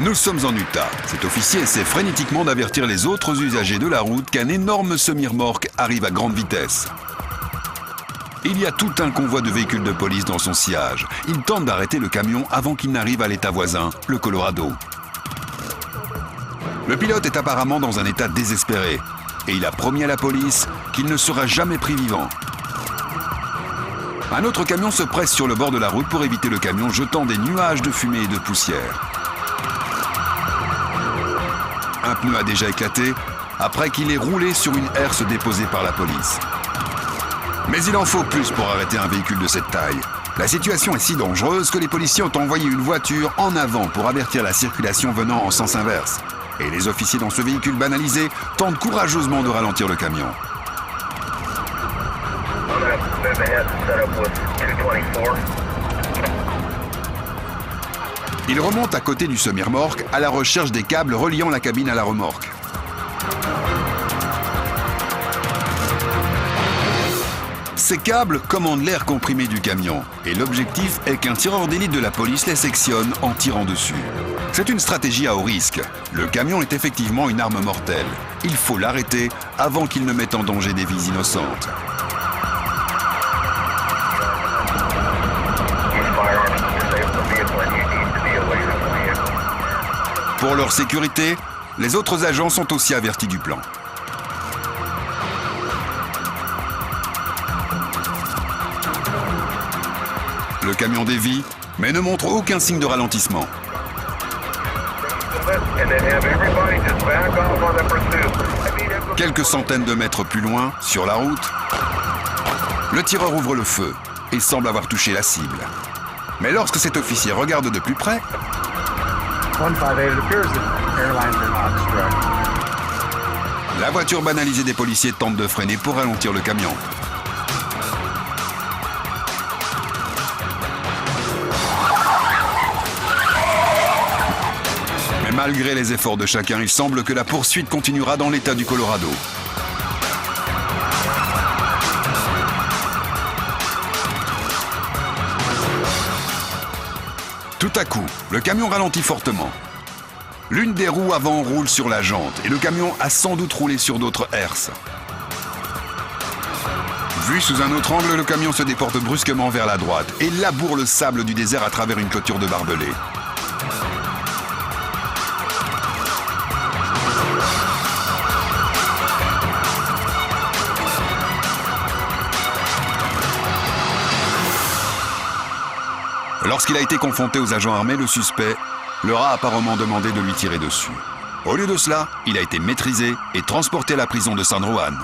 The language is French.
Nous sommes en Utah. Cet officier essaie frénétiquement d'avertir les autres usagers de la route qu'un énorme semi-remorque arrive à grande vitesse. Il y a tout un convoi de véhicules de police dans son sillage. Il tente d'arrêter le camion avant qu'il n'arrive à l'état voisin, le Colorado. Le pilote est apparemment dans un état désespéré et il a promis à la police qu'il ne sera jamais pris vivant. Un autre camion se presse sur le bord de la route pour éviter le camion, jetant des nuages de fumée et de poussière. Un pneu a déjà éclaté après qu'il ait roulé sur une herse déposée par la police. Mais il en faut plus pour arrêter un véhicule de cette taille. La situation est si dangereuse que les policiers ont envoyé une voiture en avant pour avertir la circulation venant en sens inverse. Et les officiers dans ce véhicule banalisé tentent courageusement de ralentir le camion. Ils remontent à côté du semi-remorque à la recherche des câbles reliant la cabine à la remorque. Ces câbles commandent l'air comprimé du camion et l'objectif est qu'un tireur d'élite de la police les sectionne en tirant dessus. C'est une stratégie à haut risque. Le camion est effectivement une arme mortelle. Il faut l'arrêter avant qu'il ne mette en danger des vies innocentes. Pour leur sécurité, les autres agents sont aussi avertis du plan. Le camion dévie, mais ne montre aucun signe de ralentissement. Quelques centaines de mètres plus loin, sur la route, le tireur ouvre le feu et semble avoir touché la cible. Mais lorsque cet officier regarde de plus près, la voiture banalisée des policiers tente de freiner pour ralentir le camion. Mais malgré les efforts de chacun, il semble que la poursuite continuera dans l'État du Colorado. Tout à coup, le camion ralentit fortement. L'une des roues avant roule sur la jante et le camion a sans doute roulé sur d'autres herses. Vu sous un autre angle, le camion se déporte brusquement vers la droite et laboure le sable du désert à travers une clôture de barbelés. Lorsqu'il a été confronté aux agents armés, le suspect leur a apparemment demandé de lui tirer dessus. Au lieu de cela, il a été maîtrisé et transporté à la prison de San Juan.